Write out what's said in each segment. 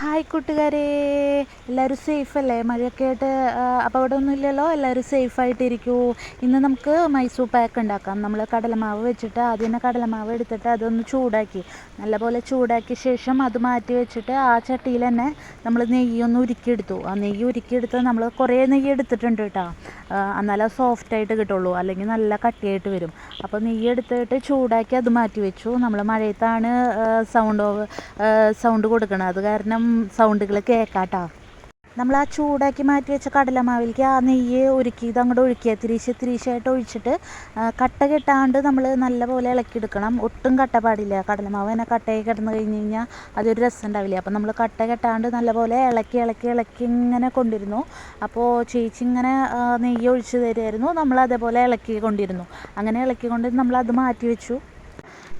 Hi കൂട്ടുകാരെ, എല്ലാവരും സേഫല്ലേ? മഴയൊക്കെ ആയിട്ട് അപകടമൊന്നുമില്ലല്ലോ? എല്ലാവരും സേഫായിട്ടിരിക്കൂ. ഇന്ന് നമുക്ക് മൈസൂർ പാക്ക് ഉണ്ടാക്കാം. നമ്മൾ കടലമാവ് വെച്ചിട്ട് ആദ്യം തന്നെ കടലമാവ് എടുത്തിട്ട് അതൊന്ന് ചൂടാക്കി നല്ലപോലെ ചൂടാക്കിയ ശേഷം അത് മാറ്റി വെച്ചിട്ട് ആ ചട്ടിയിൽ തന്നെ നമ്മൾ നെയ്യൊന്ന് ഉരുക്കിയെടുത്തു. ആ നെയ്യ് ഉരുക്കിയെടുത്ത് നമ്മൾ കുറേ നെയ്യ് എടുത്തിട്ടുണ്ട് കേട്ടോ. എന്നാലേ സോഫ്റ്റായിട്ട് കിട്ടുള്ളൂ, അല്ലെങ്കിൽ നല്ല കട്ടിയായിട്ട് വരും. അപ്പോൾ നെയ്യ് എടുത്തിട്ട് ചൂടാക്കി അത് മാറ്റി വെച്ചു. നമ്മൾ മഴയത്താണ് സൗണ്ട് കൊടുക്കണം, അത് കാരണം സൗണ്ടുകൾ കേൾക്കാട്ടോ. നമ്മൾ ആ ചൂടാക്കി മാറ്റി വെച്ച കടലമാവിലേക്ക് ആ നെയ്യ് ഉരുക്കി അങ്ങോട്ട് ഒഴിക്കുക. തിരിച്ചായിട്ട് ഒഴിച്ചിട്ട് കട്ട കെട്ടാണ്ട് നമ്മൾ നല്ലപോലെ ഇളക്കിയെടുക്കണം. ഒട്ടും കട്ട പാടില്ല. കടലമാവ് തന്നെ കട്ടയായി കിടന്ന് കഴിഞ്ഞ് കഴിഞ്ഞാൽ അതൊരു രസം ഉണ്ടാവില്ല. അപ്പോൾ നമ്മൾ കട്ട കെട്ടാണ്ട് നല്ലപോലെ ഇളക്കി ഇങ്ങനെ കൊണ്ടിരുന്നു. അപ്പോൾ ചേച്ചി ഇങ്ങനെ നെയ്യ് ഒഴിച്ച് തരുമായിരുന്നു. നമ്മൾ അതേപോലെ ഇളക്കി കൊണ്ടിരുന്നു. അങ്ങനെ ഇളക്കിക്കൊണ്ട് നമ്മളത് മാറ്റി വെച്ചു.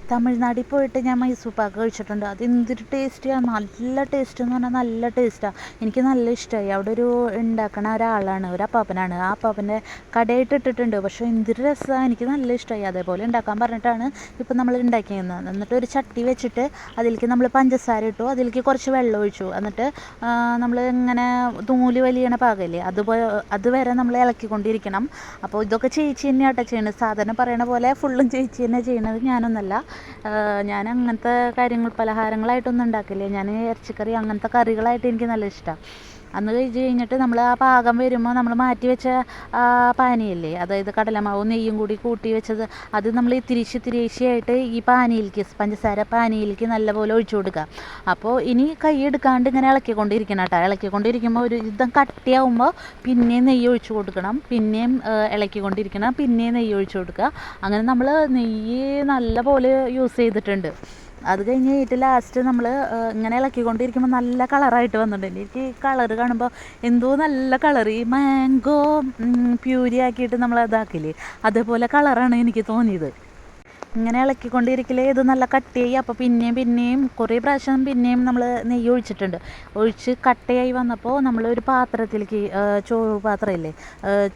തമിഴ്നാട്ടിൽ പോയിട്ട് ഞാൻ മൈസൂർ പാക്ക് കഴിച്ചിട്ടുണ്ട്. അത് എന്തൊരു ടേസ്റ്റിയാണ്, നല്ല ടേസ്റ്റ് എന്ന് പറഞ്ഞാൽ നല്ല ടേസ്റ്റാണ്. എനിക്ക് നല്ല ഇഷ്ടമായി. അവിടെ ഒരു ഉണ്ടാക്കണ ഒരാളാണ്, ഒരു അപ്പാപ്പനാണ്. ആ അപ്പാപ്പൻ്റെ കടയായിട്ട് ഇട്ടിട്ടുണ്ട്. പക്ഷേ എന്തൊരു രസമാണ്, എനിക്ക് നല്ല ഇഷ്ടമായി. അതേപോലെ ഉണ്ടാക്കാൻ പറഞ്ഞിട്ടാണ് ഇപ്പം നമ്മൾ ഉണ്ടാക്കിയത്. എന്നിട്ട് ഒരു ചട്ടി വെച്ചിട്ട് അതിലേക്ക് നമ്മൾ പഞ്ചസാര ഇട്ടു, അതിലേക്ക് കുറച്ച് വെള്ളം ഒഴിച്ചു. എന്നിട്ട് നമ്മൾ ഇങ്ങനെ നൂല് വലിയണ പാകമില്ലേ, അതുവരെ നമ്മൾ ഇളക്കിക്കൊണ്ടിരിക്കണം. അപ്പോൾ ഇതൊക്കെ ചേച്ചി തന്നെയാട്ടോ ചെയ്യുന്നത്. സാധാരണ പറയണ പോലെ ഫുള്ളും ചേച്ചി തന്നെ ചെയ്യണത്, ഞാനൊന്നല്ല. ഞാൻ അങ്ങനത്തെ കാര്യങ്ങൾ പലഹാരങ്ങളായിട്ടൊന്നും ഉണ്ടാക്കില്ല. ഞാൻ ഇറച്ചിക്കറി അങ്ങനത്തെ കറികളായിട്ട് എനിക്ക് നല്ല ഇഷ്ടമാണ്. അന്ന് കഴിച്ച് കഴിഞ്ഞിട്ട് നമ്മൾ ആ പാകം വരുമ്പോൾ നമ്മൾ മാറ്റി വെച്ച പാനിയല്ലേ, അതായത് കടലമാവും നെയ്യും കൂടി കൂട്ടി വെച്ചത്, അത് നമ്മൾ തിരിച്ചായിട്ട് ഈ പാനിയിലേക്ക്, പഞ്ചസാര പാനിയിലേക്ക് നല്ലപോലെ ഒഴിച്ചു കൊടുക്കുക. അപ്പോൾ ഇനി കൈ എടുക്കാണ്ട് ഇങ്ങനെ ഇളക്കിക്കൊണ്ടിരിക്കണം കേട്ടോ. ഇളക്കിക്കൊണ്ടിരിക്കുമ്പോൾ ഒരു യുദ്ധം കട്ടിയാവുമ്പോൾ പിന്നെയും നെയ്യ് ഒഴിച്ചു കൊടുക്കണം, പിന്നെയും ഇളക്കിക്കൊണ്ടിരിക്കണം, പിന്നെയും നെയ്യ് ഒഴിച്ചു കൊടുക്കുക. അങ്ങനെ നമ്മൾ നെയ്യ് നല്ലപോലെ യൂസ് ചെയ്തിട്ടുണ്ട്. അത് കഴിഞ്ഞിട്ട് ലാസ്റ്റ് നമ്മൾ ഇങ്ങനെ ഇളക്കിക്കൊണ്ടിരിക്കുമ്പോൾ നല്ല കളറായിട്ട് വന്നിട്ടുണ്ട്. എനിക്ക് കളറ് കാണുമ്പോൾ എന്തോ നല്ല കളർ, ഈ മാംഗോ പ്യൂരി ആക്കിയിട്ട് നമ്മൾ ഇതാക്കില്ലേ, അതേപോലെ കളറാണ് എനിക്ക് തോന്നിയത്. ഇങ്ങനെ ഇളക്കിക്കൊണ്ടിരിക്കലേ ഇത് നല്ല കട്ടിയായി. അപ്പോൾ പിന്നെയും കുറേ പ്രാവശ്യം പിന്നെയും നമ്മൾ നെയ്യ് ഒഴിച്ചിട്ടുണ്ട്. ഒഴിച്ച് കട്ടയായി വന്നപ്പോൾ നമ്മൾ ഒരു പാത്രത്തിലേക്ക്, ചോറ് പാത്രമില്ലേ,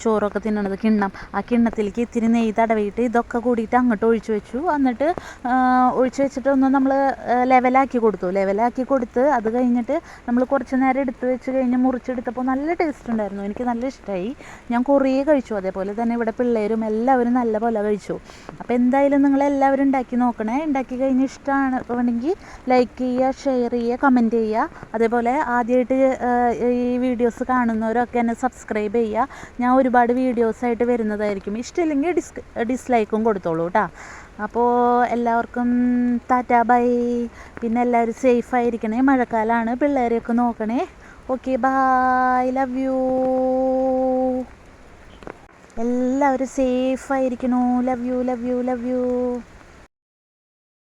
ചോറൊക്കെ തിന്നണത് കിണ്ണം, ആ കിണ്ണത്തിലേക്ക് ഇത്തിരി നെയ്യ് തടവിയിട്ട് ഇതൊക്കെ കൂടിയിട്ട് അങ്ങോട്ട് ഒഴിച്ചു വെച്ചു. എന്നിട്ട് ഒഴിച്ച് വെച്ചിട്ട് ഒന്ന് നമ്മൾ ലെവലാക്കി കൊടുത്ത് അത് കഴിഞ്ഞിട്ട് നമ്മൾ കുറച്ച് നേരം എടുത്ത് വെച്ച് കഴിഞ്ഞ് മുറിച്ചെടുത്തപ്പോൾ നല്ല ടേസ്റ്റ് ഉണ്ടായിരുന്നു. എനിക്ക് നല്ല ഇഷ്ടമായി. ഞാൻ കുറേ കഴിച്ചു. അതേപോലെ തന്നെ ഇവിടെ പിള്ളേരും എല്ലാവരും നല്ല പോലെ കഴിച്ചു. അപ്പോൾ എന്തായാലും നിങ്ങൾ എല്ലാവരും ഉണ്ടാക്കി നോക്കണേ. ഉണ്ടാക്കി കഴിഞ്ഞ് ഇഷ്ടമാണ് വേണമെങ്കിൽ ലൈക്ക് ചെയ്യുക, ഷെയർ ചെയ്യുക, കമൻറ്റ് ചെയ്യുക. അതേപോലെ ആദ്യമായിട്ട് ഈ വീഡിയോസ് കാണുന്നവരൊക്കെ എന്നെ സബ്സ്ക്രൈബ് ചെയ്യുക. ഞാൻ ഒരുപാട് വീഡിയോസായിട്ട് വരുന്നതായിരിക്കും. ഇഷ്ടമില്ലെങ്കിൽ ഡിസ്ലൈക്കും കൊടുത്തോളൂ കേട്ടോ. അപ്പോൾ എല്ലാവർക്കും ടാറ്റാ ബൈ. പിന്നെ എല്ലാവരും സേഫായിരിക്കണേ. മഴക്കാലമാണ്, പിള്ളേരെയൊക്കെ നോക്കണേ. Okay, bye, love you. എല്ലാവരും സേഫായിരിക്കണു. Love you.